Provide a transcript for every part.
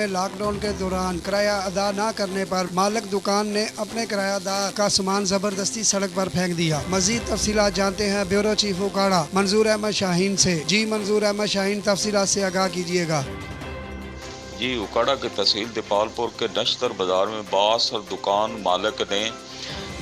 Lockdown के दौरान किराया अदा न करने पर मालिक दुकान ने अपने किरायादार का सामान जबरदस्ती सड़क पर फेंक दिया। मजीद तफसीलात जानते हैं ब्यूरो चीफ उकाड़ा मंजूर अहमद शाहीन से। जी मंजूर अहमद शाहीन, तफसीलात से आगाह कीजिएगा। जी, उकाड़ा की तहसील दीपालपुर के नश्तर बाजार में बास और दुकान मालिक ने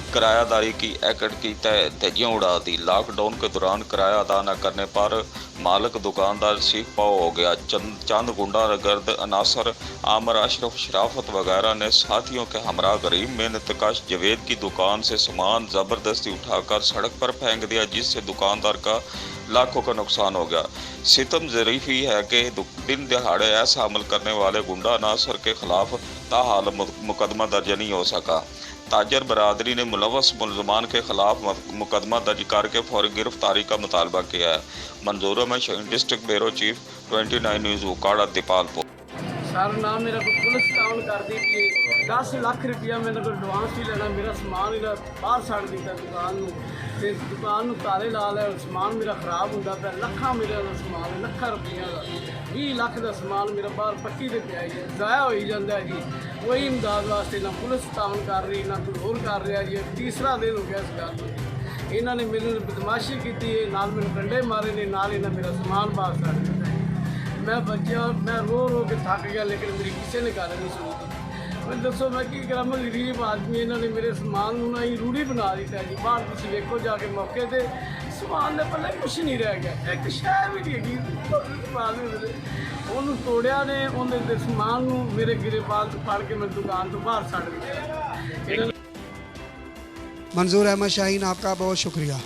किरायादारी की एकड़ की धज्जियां उड़ा दी। लॉकडाउन के दौरान किराया अदा न करने पर मालिक दुकानदार सीख पाव हो गया। चंद गुंडागर्द अनासर आमर, अशरफ, शराफत वगैरह ने साथियों के हमरा गरीब मेहनतकश जवेद की दुकान से सामान जबरदस्ती उठाकर सड़क पर फेंक दिया, जिससे दुकानदार का लाखों का नुकसान हो गया। सितम ज़रीफ़ी है कि दिन दिहाड़े ऐसा अमल करने वाले गुंडा अनासर के खिलाफ ताहाल मुकदमा दर्ज नहीं हो सका। ताजर बरादरी ने मुलव्वस मुलजमान के खिलाफ मुकदमा दर्ज करके फौरी गिरफ्तारी का मुतालबा किया है। Manzoor Ahmad Shaheen, district bureau chief, 29 news, Okara, Depalpur. सर ना मेरा को पुलिस टाउन कर दी थी, 10 लाख रुपया मैंने को एडवांस ही लेना, मेरा समान ही बाहर छड़ दिता दुकान ताले ला लिया, समान मेरा खराब होंदा पे लखा मेरा समान लखा रुपया का 20 लाख का समान मेरा बाहर पट्टी से पिया है, ज़ाया हो ही जाता है जी। वही इमदाद वास्ते ना पुलिस टाउन कर रही ना कोई होर कर रहा जी। तीसरा दिन हो गया इस गल को, इन्होंने मेरे बदमाशी की नाल मैंने डंडे मारे ने, नाल इन्हें मेरा समान बाहर छड़ दिता है। मैं बच्चा मैं रो रो के थक गया, लेकिन मेरी किसी ने गल नहीं सुनी। मैं दसो मैं की करा, मैं गरीब आदमी, इन्होंने मेरे समान ना ही रूढ़ी बना दिता जी। बाहर तुम देखो जाके मौके से समान के पल्ले कुछ नहीं रह गया, एक शहर भी नहीं हैगी। उन्होंने तोड़िया ने, उन्हें समान मेरे गिरेबान फड़ के मैं दुकान तो बाहर छड़ दिया। मंजूर अहमद शाहीन, आपका बहुत शुक्रिया।